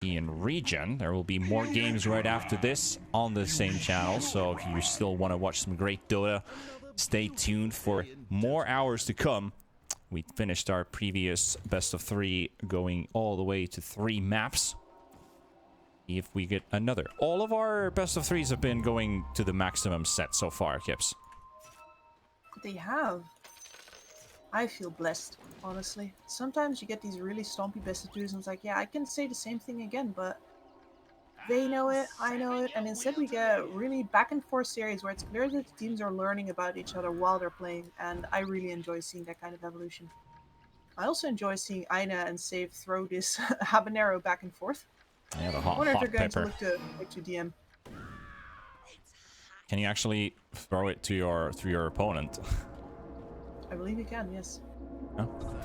in Region. There will be more games right after this on the same channel, so if you still want to watch some great Dota, stay tuned for more hours to come. We finished our previous best of 3 going all the way to 3 maps. See if we get another. All of our best of 3s have been going to the maximum set so far, Kips. They have. I feel blessed, honestly. Sometimes you get these really stompy best of 2s and it's like, yeah, I can say the same thing again, but they know it, I know it, and instead we get really back and forth series where it's clear that the teams are learning about each other while they're playing, and I really enjoy seeing that kind of evolution. I also enjoy seeing Aina and Save throw this habanero back and forth. Yeah, the I wonder if they're hot going pepper. to look to DM. Can you actually throw it to your opponent? I believe you can, yes. Oh.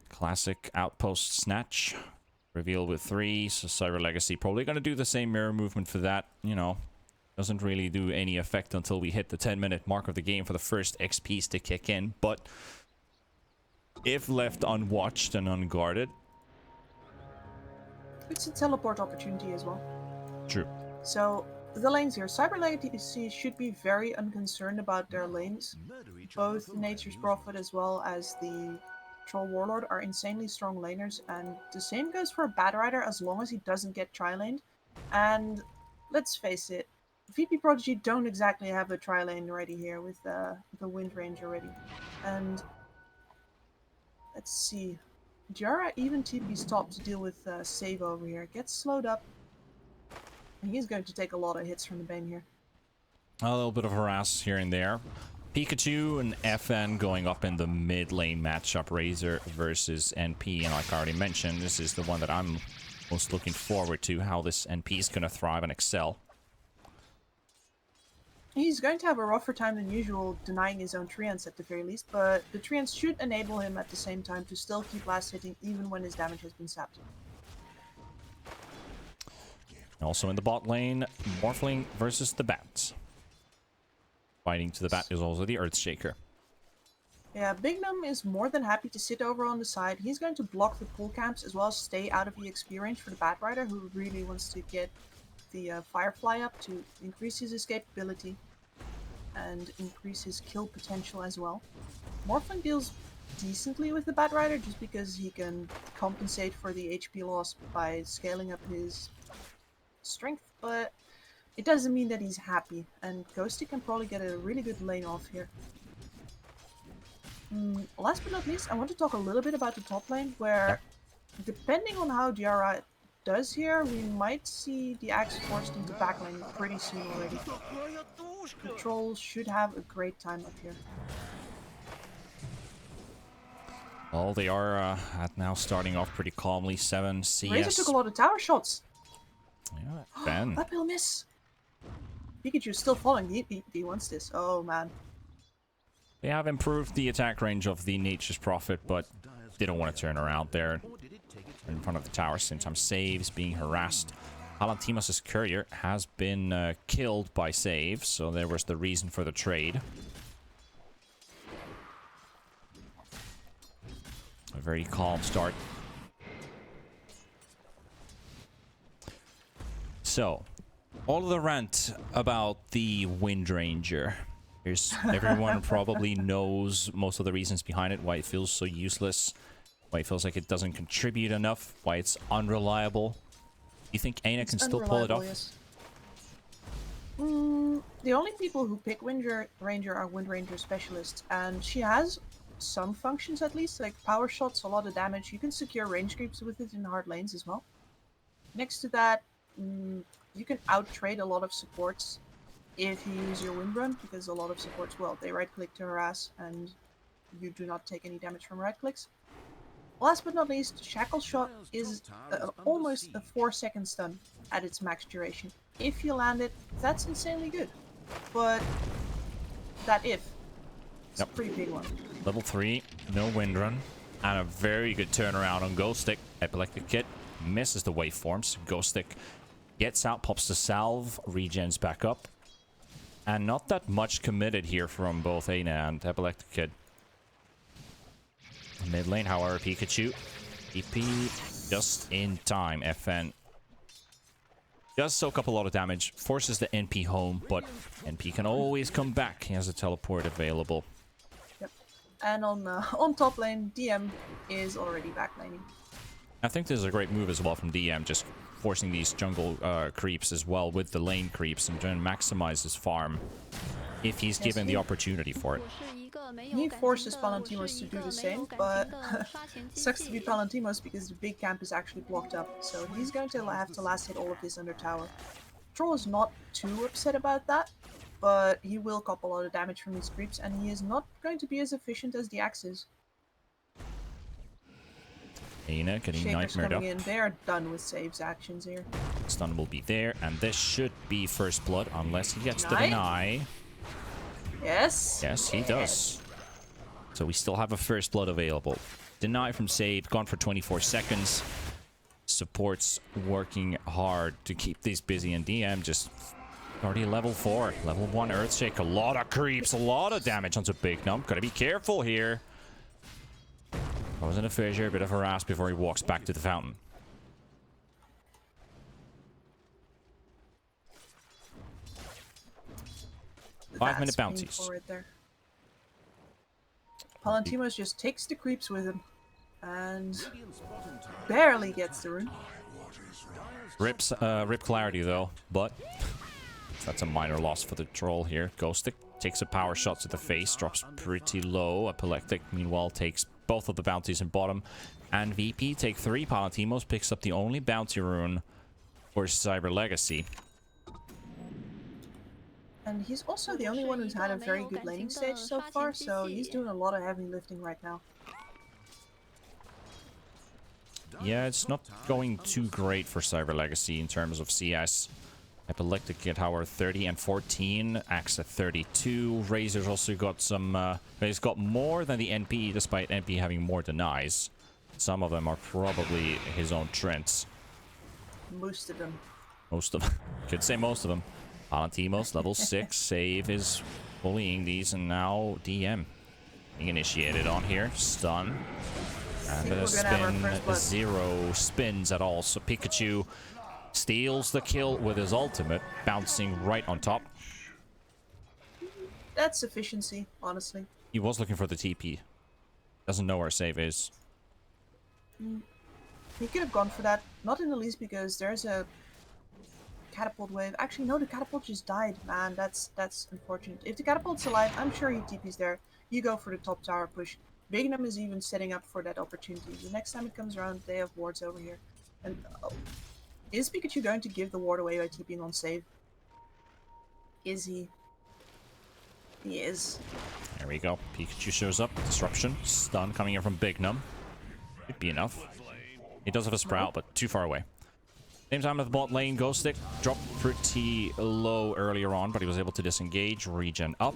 Classic outpost snatch. Reveal with 3, so Cyber Legacy probably going to do the same mirror movement for that. You know, doesn't really do any effect until we hit the 10-minute mark of the game for the first XPs to kick in. But if left unwatched and unguarded... It's a teleport opportunity as well. True. So, the lanes here. Cyber Legacy should be very unconcerned about their lanes. Both Nature's Prophet as well as the Troll Warlord are insanely strong laners, and the same goes for Bad Rider as long as he doesn't get tri-laned. And let's face it, VP.Prodigy don't exactly have a tri-lane ready here with the Wind Ranger ready. And let's see, Jara even TP's top to deal with Save over here. Gets slowed up, and he's going to take a lot of hits from the Bane here. A little bit of harass here and there. Pikachu and FN going up in the mid lane matchup, Razor versus NP, and like I already mentioned, this is the one that I'm most looking forward to, how this NP is going to thrive and excel. He's going to have a rougher time than usual denying his own treants at the very least, but the treants should enable him at the same time to still keep last hitting even when his damage has been sapped. Also in the bot lane, Morphling versus the Bats. Fighting to the bat is also the Earthshaker. Yeah, Bignum is more than happy to sit over on the side. He's going to block the pull camps as well as stay out of EXP range for the Bat Rider, who really wants to get the Firefly up to increase his escapability and increase his kill potential as well. Morphling deals decently with the Bat Rider just because he can compensate for the HP loss by scaling up his strength, but it doesn't mean that he's happy, and Ghosty can probably get a really good lane off here. Last but not least, I want to talk a little bit about the top lane, where depending on how Diarra does here, we might see the Axe forced into backlane pretty soon already. The Trolls should have a great time up here. Well, they are now starting off pretty calmly. 7 CS. Razor took a lot of tower shots. Yeah, Ben. Uphill miss. Pikachu's still falling. He wants this. Oh man. They have improved the attack range of the Nature's Prophet, but didn't want to turn around there in front of the tower since I'm Saves being harassed. Palantimas' courier has been killed by Save, so there was the reason for the trade. A very calm start. So, all of the rant about the Wind Ranger. Everyone probably knows most of the reasons behind it, why it feels so useless, why it feels like it doesn't contribute enough, why it's unreliable. You think Aina can still pull it off? Yes. The only people who pick Wind Ranger are Wind Ranger specialists, and she has some functions at least, like power shots, a lot of damage. You can secure range creeps with it in hard lanes as well. Next to that, you can out-trade a lot of supports if you use your Wind Run, because a lot of supports, well, they right-click to harass, and you do not take any damage from right-clicks. Last but not least, Shackle Shot is almost a 4-second stun at its max duration. If you land it, that's insanely good. But that if, it's a pretty big one. Level 3, no Wind Run, and a very good turnaround on Ghost Stick. Epileptic Kit misses the waveforms. Ghost Stick gets out, pops the salve, regens back up. And not that much committed here from both Aina and Epileptic Kid. Mid lane, however, Pikachu EP just in time, FN. Does soak up a lot of damage, forces the NP home, but NP can always come back. He has a teleport available. Yep. And on top lane, DM is already back laning. I think this is a great move as well from DM, just forcing these jungle creeps as well with the lane creeps and trying to maximize his farm if he's given the opportunity for it. He forces Palantimos to do the same, but sucks to be Palantimos because the big camp is actually blocked up, so he's going to have to last hit all of this under tower. Troll is not too upset about that, but he will cop a lot of damage from these creeps, and he is not going to be as efficient as the Axe is. Aina getting Shaker's nightmared up. coming in. They are done with saves actions here. Stun will be there, and this should be first blood unless he gets the deny. Yes. Yes, he does. So we still have a first blood available. Deny from save, gone for 24 seconds. Support's working hard to keep these busy, and DM just already level 4. Level 1 Earthshake. A lot of creeps, a lot of damage onto Big Nump. Gotta be careful here. Wasn't a fissure, a bit of a rasp before he walks back to the fountain. Five-minute bounties. Palantimos just takes the creeps with him and barely gets the rune. Rip clarity though, but that's a minor loss for the troll here. Ghostic takes a power shot to the face, drops pretty low. Epileptic meanwhile takes both of the bounties in bottom, and VP take 3. Palantimos picks up the only bounty rune for Cyber Legacy. And he's also the only one who's had a very good laning stage so far, so he's doing a lot of heavy lifting right now. Yeah, it's not going too great for Cyber Legacy in terms of CS. Epileptic at however 30 and 14, Axe at 32. Razor's also got some, he's got more than the NP, despite NP having more denies. Some of them are probably his own Trents. Most of them. Most of them. Could say most of them. Palantimos, level 6, save is bullying these, and now DM being initiated on here. Stun. And a spin, 0 spins at all, so Pikachu steals the kill with his ultimate, bouncing right on top. That's efficiency, honestly. He was looking for the TP. Doesn't know where save is. He could have gone for that, not in the least because there's a catapult wave. Actually, no, the catapult just died, man. That's unfortunate. If the catapult's alive, I'm sure he TP's there. You go for the top tower push. Bignum is even setting up for that opportunity. The next time it comes around, they have wards over here. And is Pikachu going to give the ward away by TPing on save? Is he? He is. There we go. Pikachu shows up. Disruption. Stun coming in from Bignum. Could be enough. He does have a Sprout, but too far away. Same time at the bot lane, Ghostic dropped pretty low earlier on, but he was able to disengage, regen up.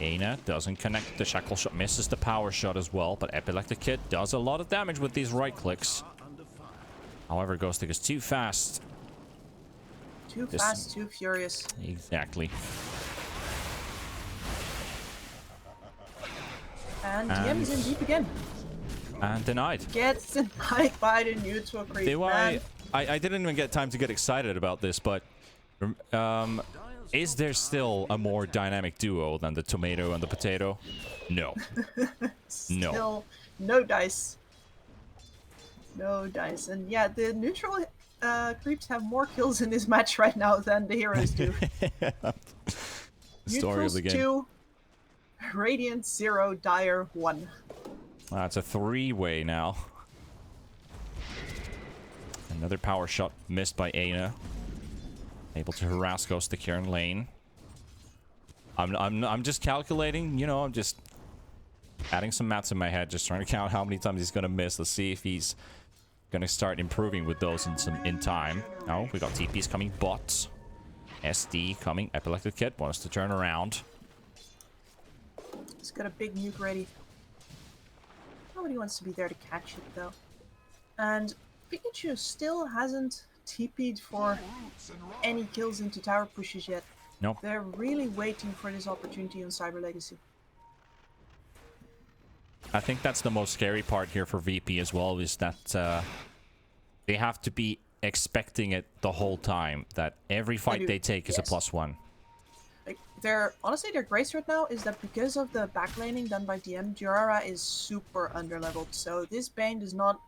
Aina doesn't connect. The shackle shot misses the power shot as well, but Epileptic Kid does a lot of damage with these right clicks. However, Ghostic is too fast. Too fast, too furious. Exactly. And DM is in deep again. And denied. Gets denied by the neutral creep. I didn't even get time to get excited about this, but is there still a more dynamic duo than the tomato and the potato? No. Still, no dice. No dice. And yeah, the neutral creeps have more kills in this match right now than the heroes do. Story of the game. 2, Radiant 0, Dire 1. It's a 3-way now. Another power shot missed by Aina. Able to harass Ghostic here in lane. I'm just calculating, you know, I'm just adding some maths in my head, just trying to count how many times he's gonna miss. Let's see if he's gonna start improving with those in time. Oh, we got TPs coming, bots. SD coming. Epileptic Kid wants to turn around. He's got a big nuke ready. Nobody wants to be there to catch it though. And Pikachu still hasn't TP'd for any kills into tower pushes yet. Nope. They're really waiting for this opportunity on Cyber Legacy. I think that's the most scary part here for VP as well, is that they have to be expecting it the whole time, that every fight they take is a +1. Like, honestly, their grace right now is that because of the backlaning done by DM, Jirara is super underleveled. So this Bane does not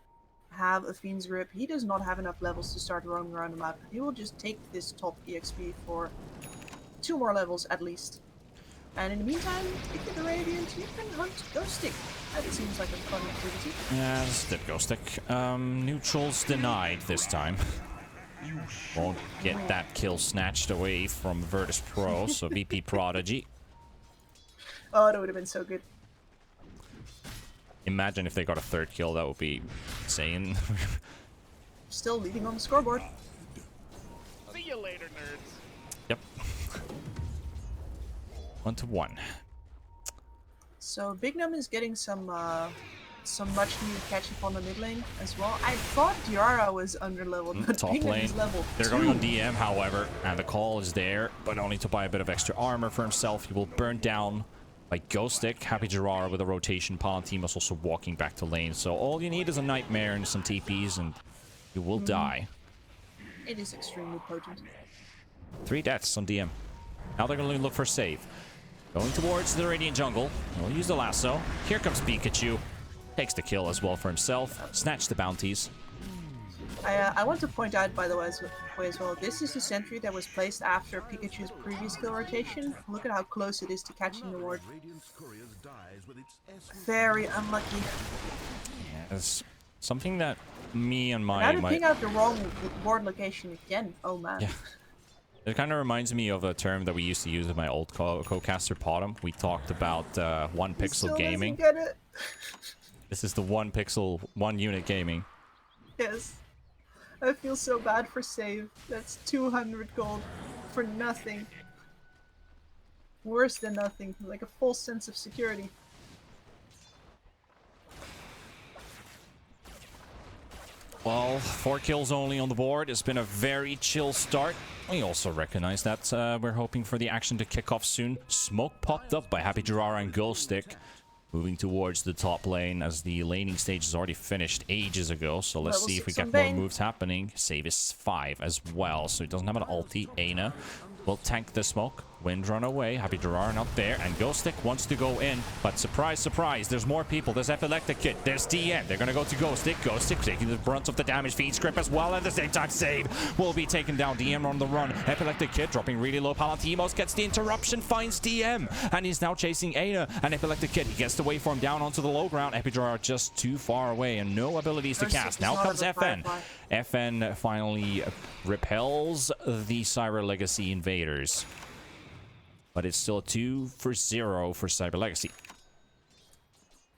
have a Fiend's Grip. He does not have enough levels to start roaming around the map. He will just take this top EXP for 2 more levels at least. And in the meantime, if you're the Radiant, you can hunt Ghost Stick. That seems like a fun activity. Yeah, this did Ghost Stick. Neutrals denied this time. Won't get that kill snatched away from Virtus.Pro, so VP.Prodigy. Oh, that would have been so good. Imagine if they got a 3rd kill, that would be insane. Still leading on the scoreboard. See you later, nerds. Yep. 1-1. So Big Num is getting some much needed catch up on the mid lane as well. I thought Diara was underleveled, but Top Big Num lane. is level They're 2. going on DM, however, and the call is there, but only to buy a bit of extra armor for himself. He will burn down by Ghost Stick. Happy Jirara with a rotation. Palantinos also walking back to lane. So all you need is a Nightmare and some TPs, and you will die. It is extremely potent. 3 deaths on DM. Now they're going to look for save. Going towards the Radiant jungle. He'll use the lasso. Here comes Pikachu. Takes the kill as well for himself. Snatch the bounties. I want to point out, by the way, as well, this is the sentry that was placed after Pikachu's previous kill rotation. Look at how close it is to catching the ward. Very unlucky. It's something that me and my... How to ping out the wrong ward location again? Oh man. Yeah. It kind of reminds me of a term that we used to use with my old co-caster Potom. We talked about 1 pixel gaming. Get it? This is the 1 pixel, 1 unit gaming. Yes. I feel so bad for save. That's 200 gold for nothing. Worse than nothing. Like a false sense of security. Well, 4 kills only on the board. It's been a very chill start. We also recognize that we're hoping for the action to kick off soon. Smoke popped up by Happy Jirara and Ghost Stick. Moving towards the top lane as the laning stage is already finished ages ago. So let's see if we get more moves happening. Save is 5 as well, so he doesn't have an ulti. Aina will tank the smoke. Wind run away. Happy Jirara not there. And Ghost Stick wants to go in. But surprise, surprise, there's more people. There's Epileptic Kid. There's DM. They're going to go to Ghost Stick. Ghost Stick taking the brunt of the damage. Fiend's Grip as well. At the same time, Save will be taken down. DM on the run. Epileptic Kid dropping really low. Palantimos gets the interruption. Finds DM. And he's now chasing Aina. And Epileptic Kid, he gets the waveform down onto the low ground. Epi Jirara just too far away and no abilities to cast. Now comes FN. FN finally repels the Cyber Legacy invaders. But it's still 2-0 for Cyber Legacy.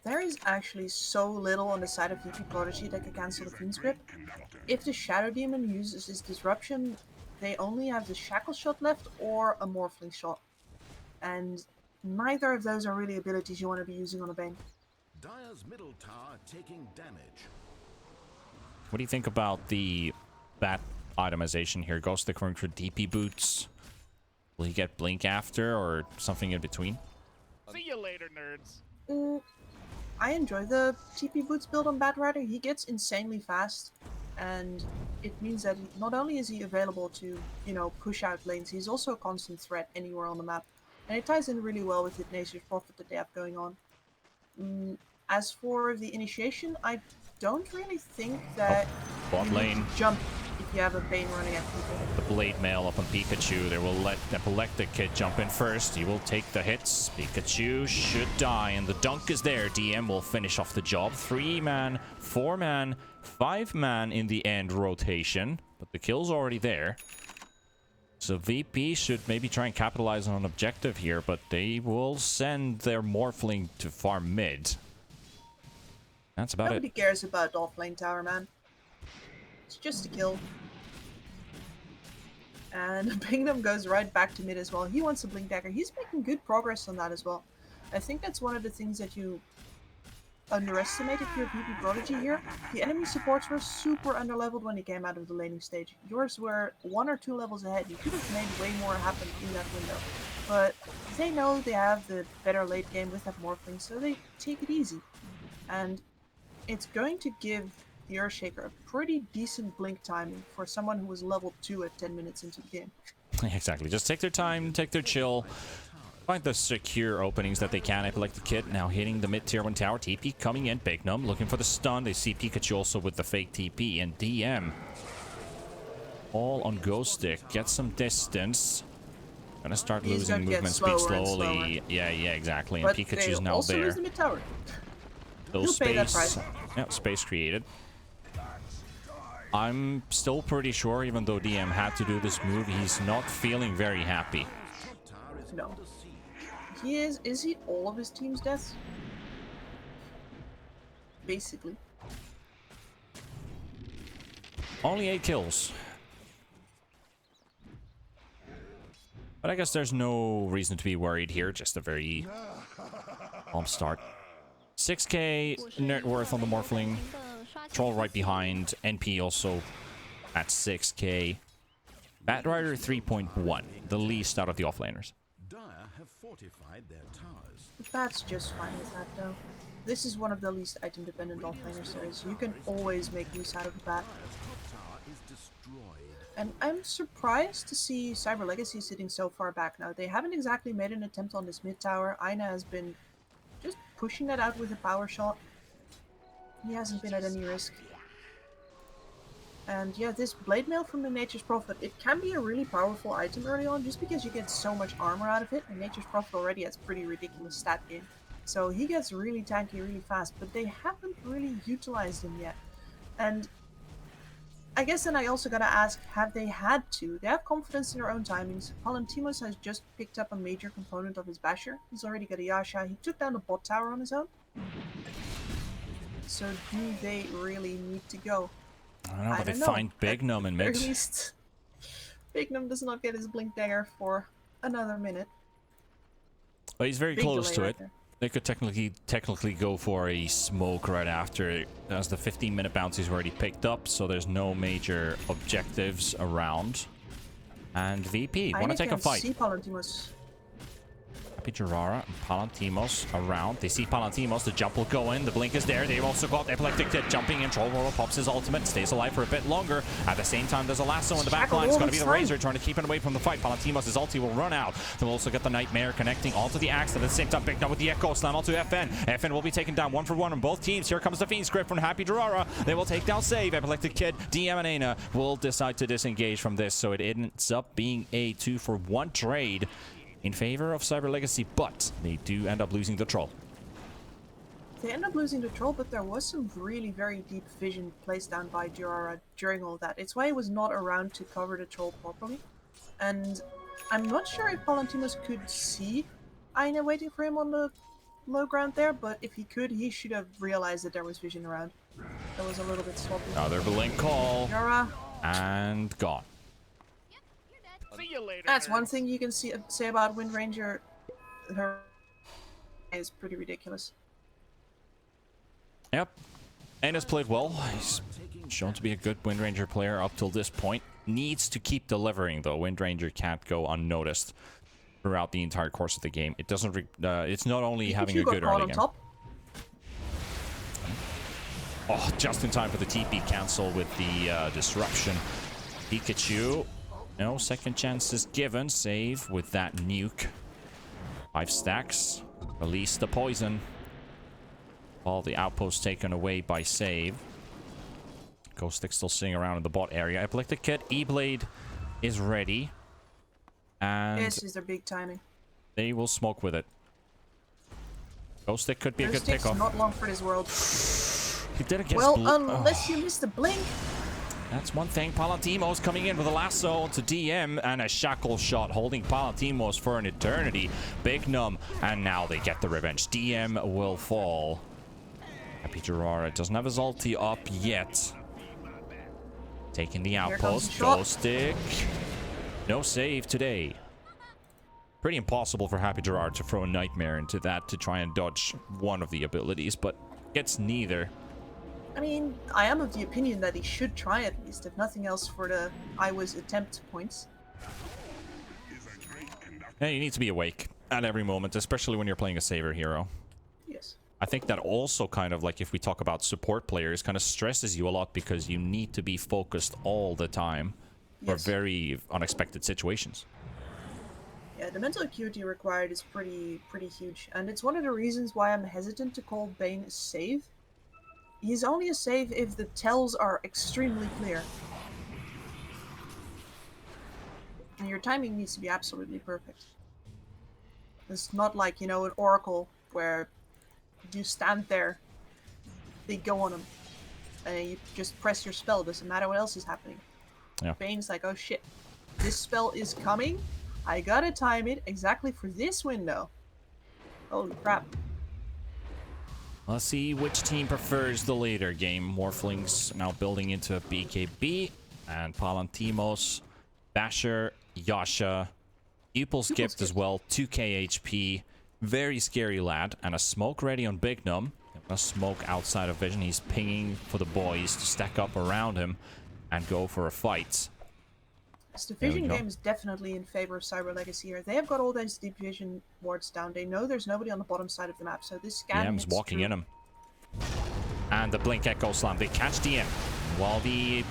There is actually so little on the side of VP.Prodigy that can cancel the Fiend's Grip. If the Shadow Demon uses his Disruption, they only have the Shackle Shot left or a Morphling Shot. And neither of those are really abilities you want to be using on a Bane. Dire's middle tower taking damage. What do you think about the bat itemization here? Ghost Stick going for DP boots. Will he get Blink after or something in between? See you later, nerds. I enjoy the TP Boots build on Bat Rider. He gets insanely fast, and it means that not only is he available to, you know, push out lanes, he's also a constant threat anywhere on the map. And it ties in really well with the Nature's Prophet that they have going on. As for the initiation, I don't really think that Bot you lane. need to jump if you have a Bane running at people. The Blade Mail up on Pikachu. They will let the Epileptic Kid jump in first. He will take the hits. Pikachu should die, and the dunk is there. DM will finish off the job. 3-man, 4-man, 5-man in the end rotation, but the kill's already there. So VP should maybe try and capitalize on an objective here, but they will send their Morphling to farm mid. That's about Nobody cares about offlane tower, man. It's just a kill. And Bingham goes right back to mid as well. He wants a Blink Dagger. He's making good progress on that as well. I think that's one of the things that you underestimate if you're VP.Prodigy here. The enemy supports were super underleveled when he came out of the laning stage. Yours were 1 or 2 levels ahead. You could have made way more happen in that window. But they know they have the better late game with that Morphling, so they take it easy. and it's going to give the Earthshaker a pretty decent blink timing for someone who was level 2 at 10 minutes into the game. Exactly. Just take their time, take their chill. Find the secure openings that they can. Epileptic Kid now hitting the mid tier 1 tower. TP coming in. Bignum looking for the stun. They see Pikachu also with the fake TP. And DM all on Ghost Stick. Get some distance. Gonna start losing movement speed slowly. Yeah, exactly. And Pikachu's now also there. lose the mid tower. So space. Yeah, space created. I'm still pretty sure, even though DM had to do this move, he's not feeling very happy. No. He is. Is he all of his team's deaths? Basically. Only 8 kills. But I guess there's no reason to be worried here. Just a very calm start. 6k net worth on the Morphling. Troll right behind. NP also at 6k. Batrider 3.1. The least out of the offlaners. Dire have fortified their towers. That's just fine with that, though. This is one of the least item-dependent offlaners there is. You can always make use out of the bat. Tower is destroyed. And I'm surprised to see Cyber Legacy sitting so far back now. They haven't exactly made an attempt on this mid tower. Aina has been just pushing that out with a power shot. He hasn't been at any risk. And yeah, this Blade Mail from the Nature's Prophet, it can be a really powerful item early on just because you get so much armor out of it. And Nature's Prophet already has pretty ridiculous stat game. So he gets really tanky really fast, but they haven't really utilized him yet. And I guess then I also gotta ask, have they had to? They have confidence in their own timings. Palantimos has just picked up a major component of his basher. He's already got a Yasha. He took down the bot tower on his own. So do they really need to go? I don't know, but they find Bignum in mid. At least Bignum does not get his blink dagger for another minute. But he's very Big close to delay it. right there. They could technically go for a smoke right after, as the 15-minute bounties were already picked up, so there's no major objectives around. And VP want to take a fight. See Palantimos. Happy Jirara and Palantimos around. They see Palantimos. The jump will go in. The blink is there. They've also got Epileptic Kid jumping in. Troll Roller pops his ultimate. Stays alive for a bit longer. At the same time, there's a lasso in the back line. It's going to be the Razor trying to keep it away from the fight. Palantimos' ulti will run out. They'll also get the Nightmare connecting onto the Axe. At the same time, picked up with the Echo Slam onto FN. FN will be taken down 1-for-1 on both teams. Here comes the Fiend script from Happy Jirara. They will take down Save. Epileptic Kid, DM and Aina will decide to disengage from this. So it ends up being a 2-for-1 trade in favor of Cyber Legacy, but they do end up losing the Troll. They end up losing the Troll, but there was some really very deep vision placed down by Jirara during all that. It's why he was not around to cover the Troll properly. And I'm not sure if Palantimos could see Aina waiting for him on the low ground there, but if he could, he should have realized that there was vision around. That was a little bit sloppy. Another blink call. Jirara. And gone. See you later. That's nerds. one thing you can say about Wind Ranger. Her is pretty ridiculous. Yep. Aina's played well. He's shown to be a good Wind Ranger player up till this point. Needs to keep delivering, though. Wind Ranger can't go unnoticed throughout the entire course of the game. It doesn't. It's not only having a good early game. Top. Oh, just in time for the TP cancel with the disruption. Pikachu. No second chances given. Save with that nuke. 5 stacks. Release the poison. All the outposts taken away by Save. Ghost Stick still sitting around in the bot area. Epileptic Kid, E-Blade is ready. And This is their big timing. they will smoke with it. Ghost Stick could be a good Ghost Stick's pickoff. not long for this world. He did against Well, Blue. unless you miss the blink. That's one thing. Palantimos coming in with a lasso to DM and a shackle shot holding Palantimos for an eternity. Bignum, and now they get the revenge. DM will fall. Happy Jirara doesn't have his ulti up yet. Taking the outpost. Ghost Stick. No save today. Pretty impossible for Happy Jirara to throw a Nightmare into that to try and dodge one of the abilities, but gets neither. I mean, I am of the opinion that he should try at least, if nothing else for the I was attempt points. Yeah, you need to be awake at every moment, especially when you're playing a saver hero. Yes. I think that also kind of like if we talk about support players kind of stresses you a lot because you need to be focused all the time for Yes. very unexpected situations. Yeah, the mental acuity required is pretty huge, and it's one of the reasons why I'm hesitant to call Bane a save. He's only a save if the tells are extremely clear. And your timing needs to be absolutely perfect. It's not like, you know, an Oracle where you stand there, they go on him, and you just press your spell, doesn't matter what else is happening. Yeah. Bane's like, oh shit, this spell is coming, I gotta time it exactly for this window. Holy crap. Let's see which team prefers the later game. Morphlings now building into a BKB, and Palantimos, Basher, Yasha, Pupil's Gift as well, 2k HP, very scary lad, and a smoke ready on Big Num. A smoke outside of vision. He's pinging for the boys to stack up around him and go for a fight. This division game is definitely in favor of Cyber Legacy here. They have got all those deep vision wards down. They know there's nobody on the bottom side of the map, so this scan DM's walking in him. And the Blink Echo Slam. They catch DM. While the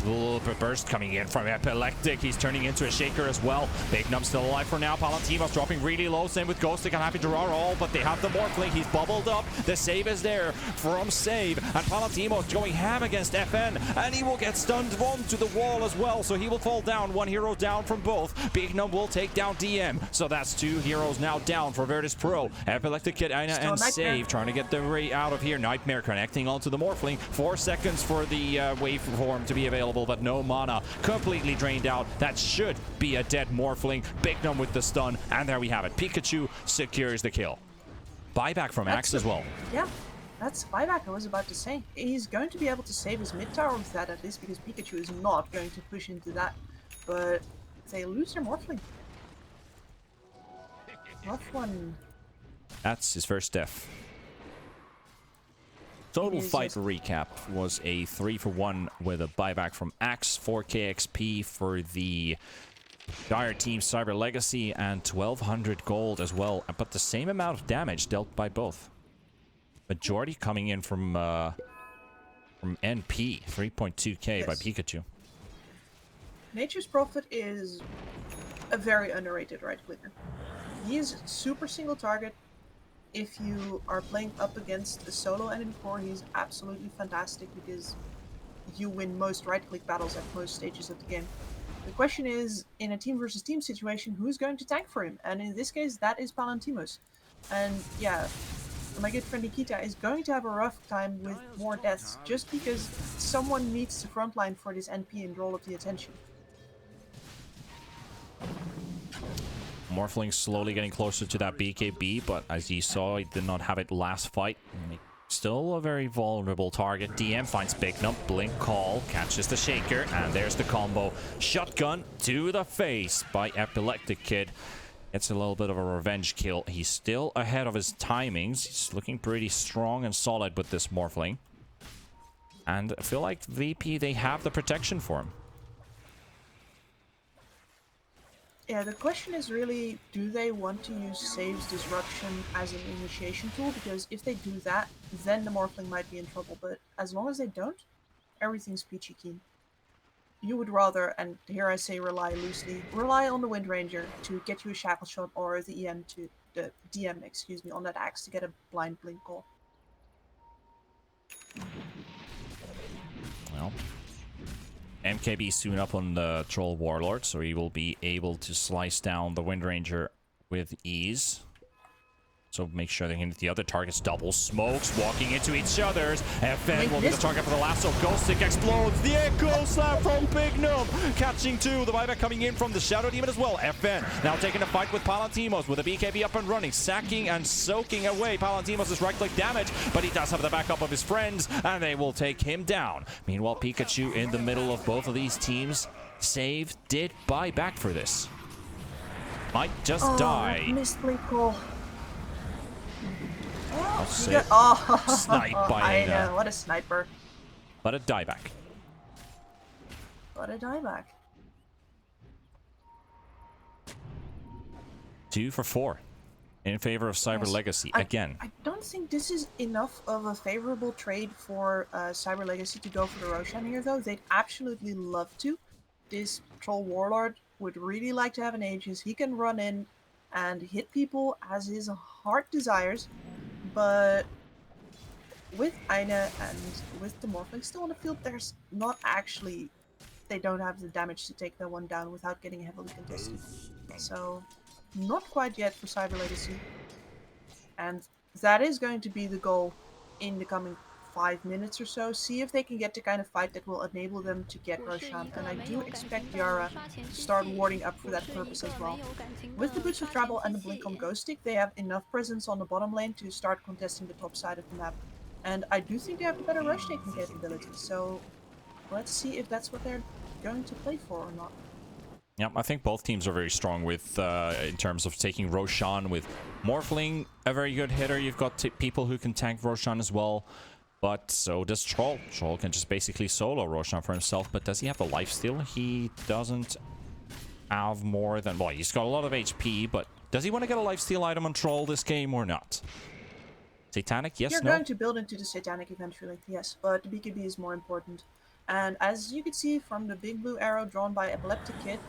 burst coming in from Epileptic, he's turning into a shaker as well. Big Num still alive for now. Palantimos dropping really low. Same with Ghostic. I'm happy to draw all, but they have the Morphling. He's bubbled up. The save is there from Save. And Palantimos going ham against FN. And he will get stunned onto the wall as well. So he will fall down. One hero down from both. Big Num will take down DM. So that's 2 heroes now down for Virtus.Pro. Epileptic Kid and Save trying to get the way out of here. Nightmare connecting onto the Morphling. 4 seconds for the waveform to be available, but no mana. Completely drained out. That should be a dead Morphling. Big Num with the stun, and there we have it. Pikachu secures the kill. Buyback from Axe as well. Yeah, that's buyback I was about to say. He's going to be able to save his mid tower with that at least, because Pikachu is not going to push into that. But they lose their Morphling. Rough one. That's his first death. Total fight recap was a 3-for-1 with a buyback from Axe, 4k XP for the Dire Team Cyber Legacy, and 1200 gold as well, but the same amount of damage dealt by both. Majority coming in from NP, 3.2k by Pikachu. Nature's Prophet is a very underrated right clicker. He is super single target. If you are playing up against a solo enemy core, he's absolutely fantastic because you win most right-click battles at most stages of the game. The question is, in a team versus team situation, who's going to tank for him? And in this case, that is Palantimos. And yeah, my good friend Nikita is going to have a rough time with more deaths, just because someone needs to frontline for this NP and draw all of the attention. Morphling slowly getting closer to that BKB, but as you saw, he did not have it last fight. Still a very vulnerable target. DM finds Big Num, Blink Call, catches the Shaker, and there's the combo. Shotgun to the face by Epileptic Kid. It's a little bit of a revenge kill. He's still ahead of his timings. He's looking pretty strong and solid with this Morphling. And I feel like VP, they have the protection for him. Yeah, the question is really, do they want to use Save's Disruption as an initiation tool? Because if they do that, then the Morphling might be in trouble. But as long as they don't, everything's peachy keen. You would rather, and here I say rely loosely, rely on the Wind Ranger to get you a Shackle Shot, or the DM, excuse me, on that Axe to get a blind Blink Call. Well, MKB soon up on the Troll Warlord, so he will be able to slice down the Wind Ranger with ease. So make sure they hit the other targets. Double smokes walking into each other's. FN will be the target for the lasso. Ghost Stick explodes. The Echo Slam from Big Num. Catching 2. The buyback coming in from the Shadow Demon as well. FN now taking a fight with Palantimos with a BKB up and running. Sacking and soaking away Palantimos' right-click damage. But he does have the backup of his friends, and they will take him down. Meanwhile, Pikachu in the middle of both of these teams. Save did buy back for this. Might just die. Missed Blink Call. Snipe by I know, what a sniper. But a dieback. What a dieback. 2 for 4 in favor of Cyber Yes. Legacy again. I don't think this is enough of a favorable trade for Cyber Legacy to go for the Roshan here, though. They'd absolutely love to. This Troll Warlord would really like to have an Aegis. He can run in and hit people as his heart desires, but with Aina and with the Morphling still on the field, there's not actually... They don't have the damage to take that one down without getting heavily contested. So, not quite yet for Cyber Legacy. And that is going to be the goal in the coming 5 minutes or so. See if they can get the kind of fight that will enable them to get Roshan. And I do expect Yara to start warding up for that purpose as well. With the Boots of Travel and the Blink on Ghost Stick, they have enough presence on the bottom lane to start contesting the top side of the map. And I do think they have a better rush taking capability. So let's see if that's what they're going to play for or not. Yep, I think both teams are very strong with in terms of taking Roshan. With Morphling, a very good hitter. You've got people who can tank Roshan as well. But so does Troll. Troll can just basically solo Roshan for himself. But does he have the lifesteal? He doesn't have more than... Well, he's got a lot of HP, but does he want to get a lifesteal item on Troll this game or not? Satanic? Yes, You're no? going to build into the Satanic eventually, yes. But the BKB is more important. And as you can see from the big blue arrow drawn by Epileptic Kid,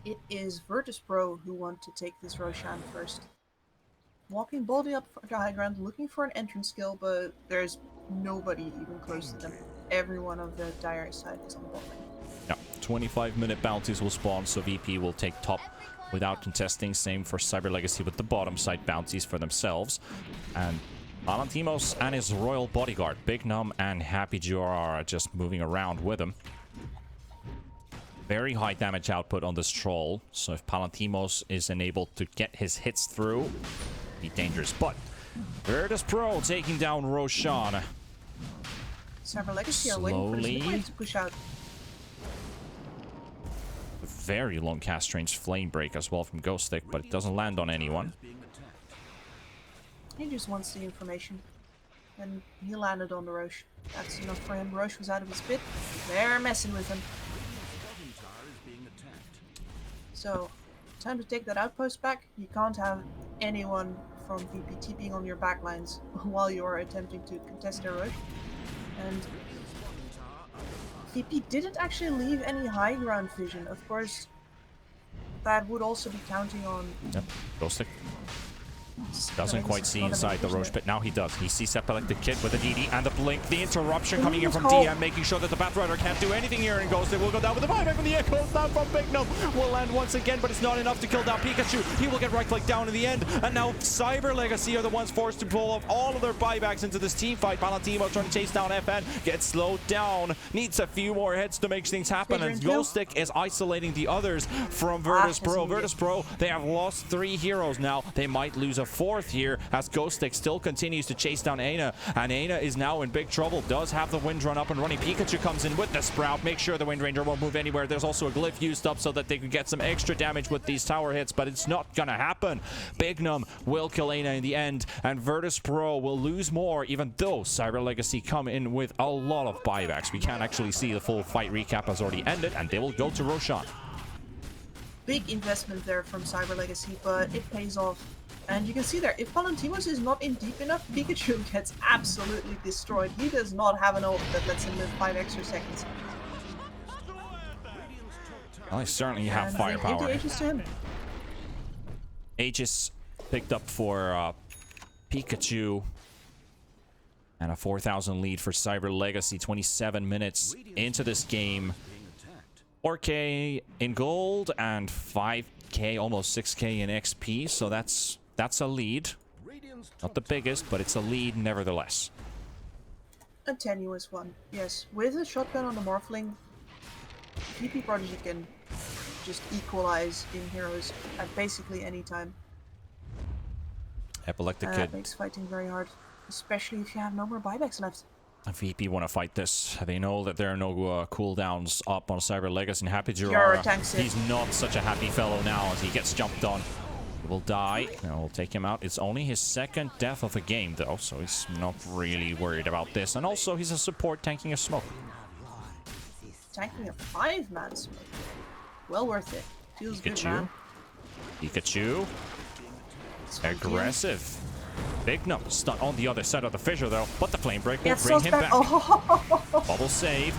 it is Virtus.Pro who want to take this Roshan first. Walking boldly up the high ground, looking for an entrance skill, but there's nobody even close to them. Everyone of the dire side is on the bot lane. Yeah, 25-minute bounties will spawn, so VP will take top without contesting. Same for Cyber Legacy with the bottom side bounties for themselves. And Palantimos and his royal bodyguard, Big Num and Happy Jor, are just moving around with him. Very high damage output on this Troll, so if Palantimos is enabled to get his hits through, be dangerous. But Virtus.Pro taking down Roshan. Cyber Legacy are waiting for the wave to push out. Very long cast range flame break as well from Ghost Stick, but it doesn't land on anyone. He just wants the information. And he landed on the Roche. That's enough for him. Roche was out of his pit. They're messing with him. So, time to take that outpost back. You can't have anyone from VP TPing on your backlines while you are attempting to contest their Roche. And VP didn't actually leave any high ground vision. Of course, that would also be counting on... Yep, Ghost Stick doesn't quite see inside the Roche pit. Now he does. He sees Epileptic Kid with the DD and the Blink. The interruption coming in from DM, making sure that the Batrider can't do anything here, and Ghost Stick will go down with the buyback from the Echoes. Down from Big Num will land once again, but it's not enough to kill down Pikachu. He will get right click down in the end, and now Cyber Legacy are the ones forced to pull off all of their buybacks into this team fight. Palantimo trying to chase down FN, gets slowed down, needs a few more hits to make things happen, and Ghost Stick is isolating the others from Virtus.Pro. Virtus.Pro, they have lost 3 heroes now. They might lose a 4th here as Ghost Stick still continues to chase down Aina, and Aina is now in big trouble. Does have the Wind Run up and running. Pikachu comes in with the Sprout, make sure the Wind Ranger won't move anywhere. There's also a glyph used up so that they can get some extra damage with these tower hits, but it's not gonna happen. Big Num will kill Aina in the end, and Virtus.Pro will lose more, even though Cyber Legacy come in with a lot of buybacks. We can't actually see the full fight recap has already ended, and they will go to Roshan. Big investment there from Cyber Legacy, but it pays off. And you can see there, if Palantimos is not in deep enough, Pikachu gets absolutely destroyed. He does not have an ult that lets him live 5 extra seconds. Well, they certainly have firepower. Give the Aegis to him. Aegis picked up for Pikachu. And a 4,000 lead for Cyber Legacy. 27 minutes into this game. 4K in gold and 5K, almost 6K in XP. So that's a lead. Not the biggest, but it's a lead nevertheless. A tenuous one, yes. With a shotgun on the Morphling, VP.Prodigy can just equalize in heroes at basically any time. Epileptic That Kid. makes fighting very hard, especially if you have no more buybacks left. VP want to fight this. They know that there are no cooldowns up on Cyber Legacy, and Happy Yara Jor, tanks it. he's not such a happy fellow now as he gets jumped on. He will die, and we'll take him out. It's only his 2nd death of the game, though, so he's not really worried about this. And also, he's a support tanking a smoke. Tanking a 5-man smoke. Well worth it. Feels good, Pikachu. man. Pikachu. Aggressive. Big no stun on the other side of the fissure though, but the flame break will Yeah, bring him back. Oh. Bubble save.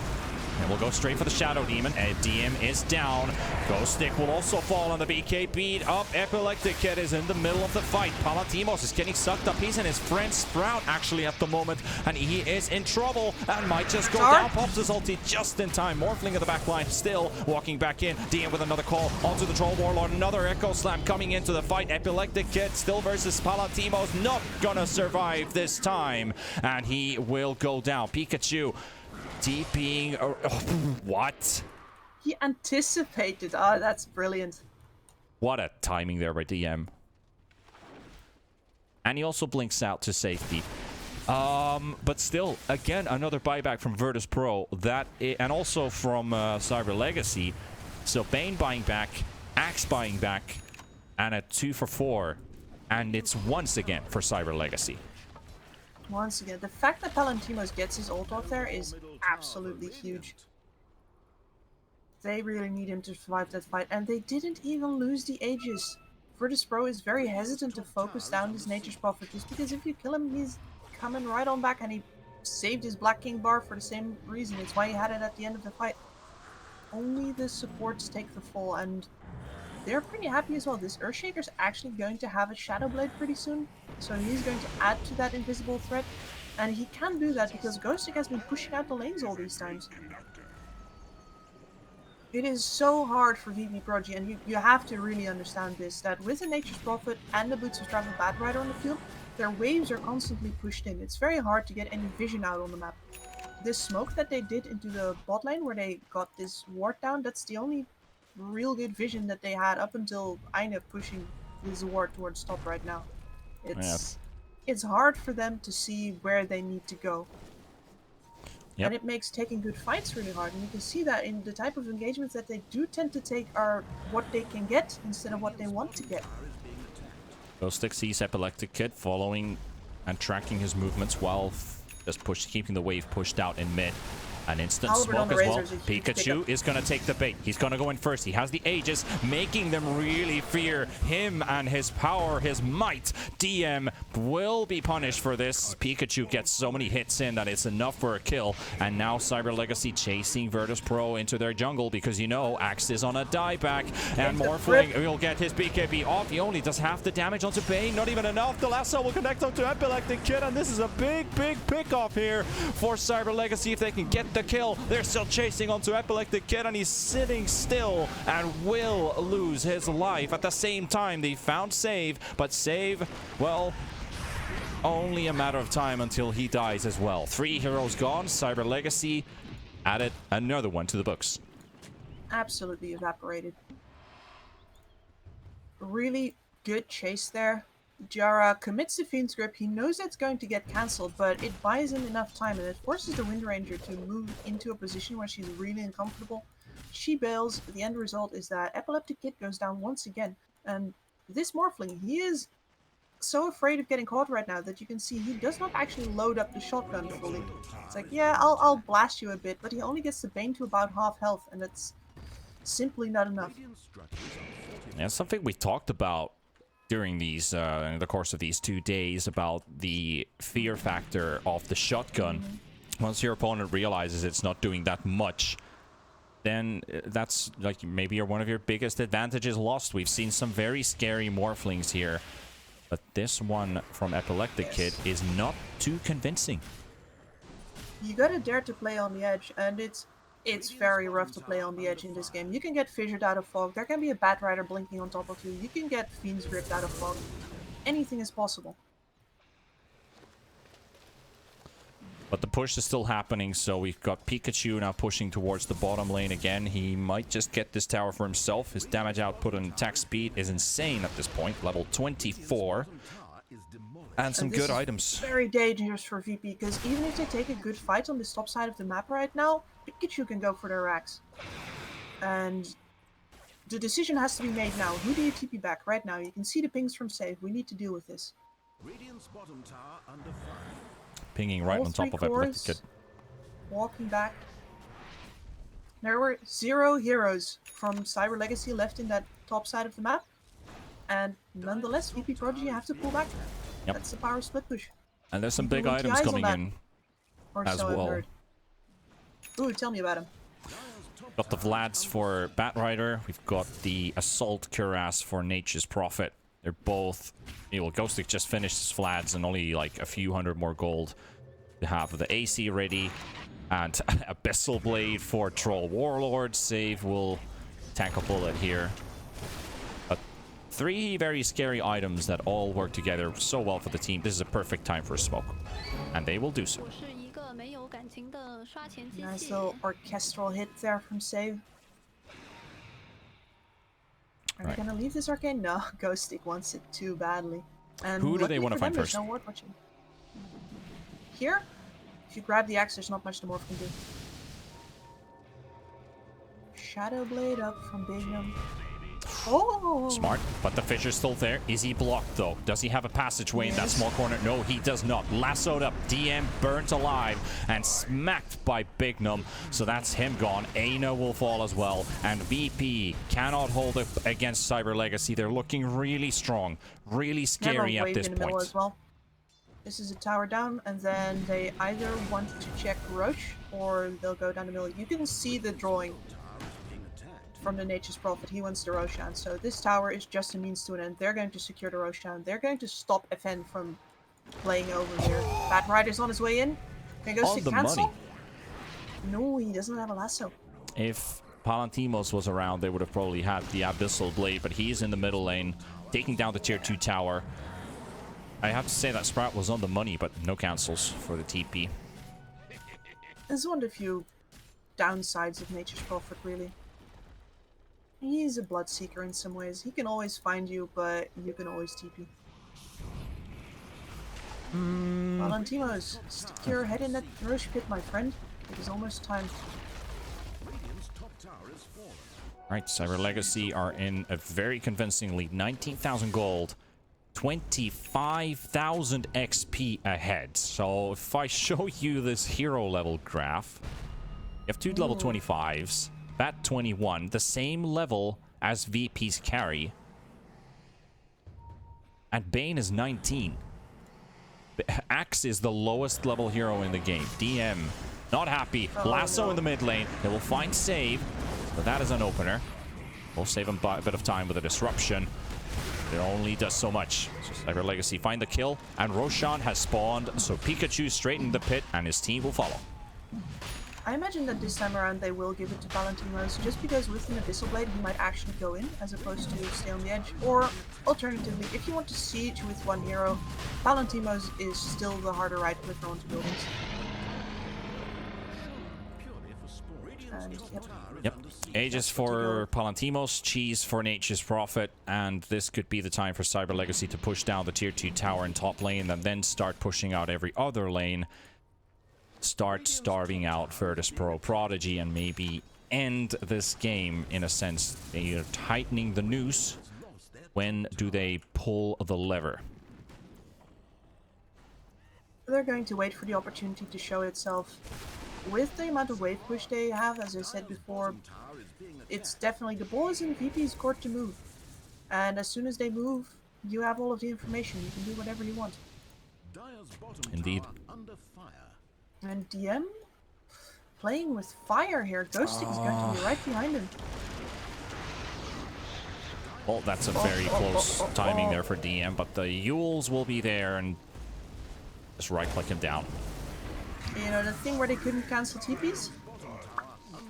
And we'll go straight for the Shadow Demon. DM is down. Ghost Stick will also fall on the BK beat up. Epileptic Kid is in the middle of the fight. Palatimos is getting sucked up. He's in his friend Sprout actually at the moment. And he is in trouble and might just go down. Pops his ulti just in time. Morphling at the back line still walking back in. DM with another call onto the Troll Warlord. Another Echo Slam coming into the fight. Epileptic Kid still versus Palatimos. Not gonna survive this time. And he will go down. Pikachu TPing. What? He anticipated. Oh, that's brilliant. What a timing there by DM. And he also blinks out to safety. But still, again, another buyback from Virtus.Pro. And also from Cyber Legacy. So Bane buying back, Axe buying back, and a 2 for 4. And it's once again for Cyber Legacy. Once again, the fact that Palantimos gets his ult off there is absolutely huge. They really need him to survive that fight, and they didn't even lose the Aegis. Virtus.Pro is very hesitant to focus down this Nature's Prophet, just because if you kill him, he's coming right on back, and he saved his Black King bar for the same reason. It's why he had it at the end of the fight. Only the supports take the fall, and they're pretty happy as well. This Earthshaker's actually going to have a Shadow Blade pretty soon, so he's going to add to that invisible threat, and he can do that because Ghostic has been pushing out the lanes all these times. It is so hard for VP.Prodigy, and you have to really understand this, that with the Nature's Prophet and the Boots of Travel Batrider on the field, their waves are constantly pushed in. It's very hard to get any vision out on the map. This smoke that they did into the bot lane where they got this ward down, that's the only real good vision that they had up until Aine pushing this ward towards top right now. It's hard for them to see where they need to go. Yep. And it makes taking good fights really hard, and you can see that in the type of engagements that they do tend to take are what they can get instead of what they want to get. Ghostic sees Epileptic Kid following and tracking his movements while just keeping the wave pushed out in mid. An instant smoke as well. Pikachu is going to take the bait. He's going to go in first. He has the Aegis, making them really fear him and his power, his might. DM will be punished for this. Pikachu gets so many hits in that it's enough for a kill. And now Cyber Legacy chasing Virtus.Pro into their jungle because, you know, Axe is on a dieback. And Morphling will get his BKB off. He only does half the damage onto Bane. Not even enough. The lasso will connect onto Epileptic Kid. And this is a big pick-off here for Cyber Legacy if they can get the kill. They're still chasing onto Epileptic Kid, and he's sitting still and will lose his life. At the same time, they found Save, but Save, well, only a matter of time until he dies as well. 3 heroes gone. Cyber Legacy added another one to the books. Absolutely evaporated. Really good chase there. Jara commits the Fiend's Grip. He knows that's going to get cancelled, but it buys him enough time, and it forces the Wind Ranger to move into a position where she's really uncomfortable. She bails. The end result is that Epileptic Kid goes down once again, and this Morphling, he is so afraid of getting caught right now that you can see he does not actually load up the shotgun fully. It's like, yeah, I'll blast you a bit, but he only gets the Bane to about half health, and that's simply not enough. Yeah, something we talked about during these, in the course of these 2 days, about the fear factor of the shotgun. Once your opponent realizes it's not doing that much, then that's like maybe one of your biggest advantages lost. We've seen some very scary Morphlings here, but this one from Epileptic Kid is not too convincing. You gotta dare to play on the edge, and it's very rough to play on the edge in this game. You can get fissured out of fog. There can be a Batrider blinking on top of you. You can get Fiend's Grip out of fog. Anything is possible. But the push is still happening, so we've got Pikachu now pushing towards the bottom lane again. He might just get this tower for himself. His damage output and attack speed is insane at this point. Level 24. And some good items. Very dangerous for VP, because even if they take a good fight on this top side of the map right now, Pikachu can go for their racks. And the decision has to be made now. Who do you TP back right now? You can see the pings from Save. We need to deal with this. Pinging right on top of Epileptic Kid. Walking back. There were 0 heroes from Cyber Legacy left in that top side of the map. And nonetheless, VP.Prodigy have to pull back. Yep. That's the power split push. And there's some You can big link items TIs on coming that, in or as so I've well. heard. Ooh, tell me about him. Got the Vlads for Batrider. We've got the Assault Cuirass for Nature's Prophet. They're both... Well, Ghostic just finished his Vlads and only like a few hundred more gold to have the AC ready. And Abyssal Blade for Troll Warlord. Save will tank a bullet here. But 3 very scary items that all work together so well for the team. This is a perfect time for a smoke. And they will do so. Nice little orchestral hit there from Save. Are they gonna leave this arcane? No, Ghostic wants it too badly. And who do they want to find first? No ward watching. Here, if you grab the axe, there's not much the morph can do. Shadow Blade up from Bignum. Oh! Smart, but the Fisher's still there. Is he blocked, though? Does he have a passageway in that small corner? No, he does not. Lassoed up. DM burnt alive and smacked by Bignum. So that's him gone. Aina will fall as well. And VP cannot hold up against Cyber Legacy. They're looking really strong. Really scary at this in the middle point. as well. This is a tower down, and then they either want to check Roche, or they'll go down the middle. You can see the drawing from the Nature's Prophet. He wants the Roshan. So this tower is just a means to an end. They're going to secure the Roshan. They're going to stop FN from playing over here. Batrider's on his way in. Can go On the cancel? money. No, he doesn't have a lasso. If Palantimos was around, they would have probably had the Abyssal Blade, but he's in the middle lane, taking down the tier 2 tower. I have to say that Sprout was on the money, but no cancels for the TP. This is one of the few downsides of Nature's Prophet, really. He's a Bloodseeker in some ways. He can always find you, but you can always TP. Valentimos, stick your head in that Roche pit, my friend. It is almost time. Right, Cyber Legacy are in a very convincing lead. 19,000 gold, 25,000 XP ahead. So if I show you this hero level graph, you have 2 level 25s. Bat 21, the same level as VP's carry. And Bane is 19. Axe is the lowest level hero in the game. DM, not happy. Lasso in the mid lane. They will find Save, but that is an opener. We'll save him a bit of time with a disruption. It only does so much. So Cyber Legacy find the kill, and Roshan has spawned, so Pikachu straight in the pit, and his team will follow. I imagine that this time around they will give it to Valentimos, just because with an Abyssal Blade he might actually go in, as opposed to stay on the edge. Or, alternatively, if you want to siege with one hero, Valentimos is still the harder right clicker onto buildings. And, Yep. Aegis for Palantimos, Cheese for Nature's Prophet, and this could be the time for Cyber Legacy to push down the tier 2 tower in top lane and then start pushing out every other lane. Start starving out VP.Prodigy and maybe end this game in a sense. They are tightening the noose. When do they pull the lever? They're going to wait for the opportunity to show itself. With the amount of wave push they have, as I said before, it's definitely the ball is in VP's court to move. And as soon as they move, you have all of the information. You can do whatever you want. Indeed. And DM playing with fire here. Ghostic is going to be right behind him. Well, that's a very close timing there for DM, but the Yules will be there and just right-click him down. You know, the thing where they couldn't cancel TPs?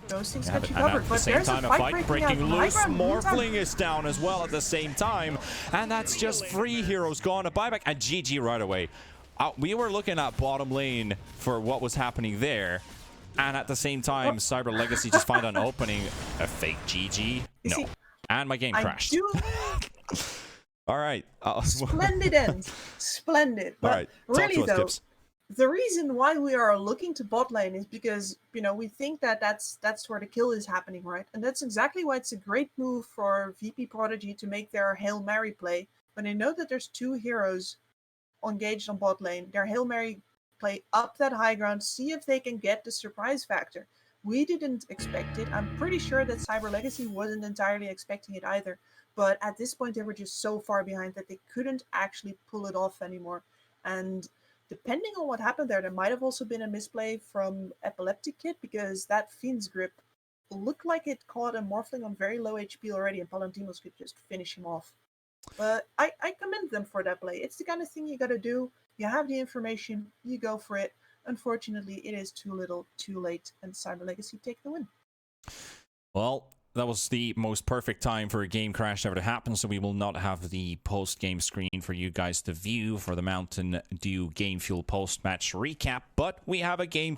Ghostic's Yeah, got you and covered, at the but same there's time, a a fight fight breaking breaking out. loose. High ground, Morphling is down as well at the same time, and that's just 3 heroes gone. A buyback and GG right away. We were looking at bottom lane for what was happening there, and at the same time, Cyber Legacy just find an opening. A fake GG? No. See, And my game crashed. All right. Splendid end. Splendid. But all right. really, Talk to us, though, Tips. the reason why we are looking to bot lane is because, you know, we think that that's where the kill is happening, right? And that's exactly why it's a great move for VP.Prodigy to make their Hail Mary play. When they know that there's 2 heroes engaged on bot lane, their Hail Mary play up that high ground, see if they can get the surprise factor. We didn't expect it. I'm pretty sure that Cyber Legacy wasn't entirely expecting it either. But at this point, they were just so far behind that they couldn't actually pull it off anymore. And depending on what happened there might have also been a misplay from Epileptic Kid, because that Fiend's Grip looked like it caught a Morphling on very low HP already, and Palantinos could just finish him off. But I commend them for that play. It's the kind of thing you gotta do. You have the information, you go for it. Unfortunately, it is too little, too late, and Cyber Legacy take the win. Well, that was the most perfect time for a game crash ever to happen, so we will not have the post-game screen for you guys to view for the Mountain Dew Game Fuel post-match recap, but we have a game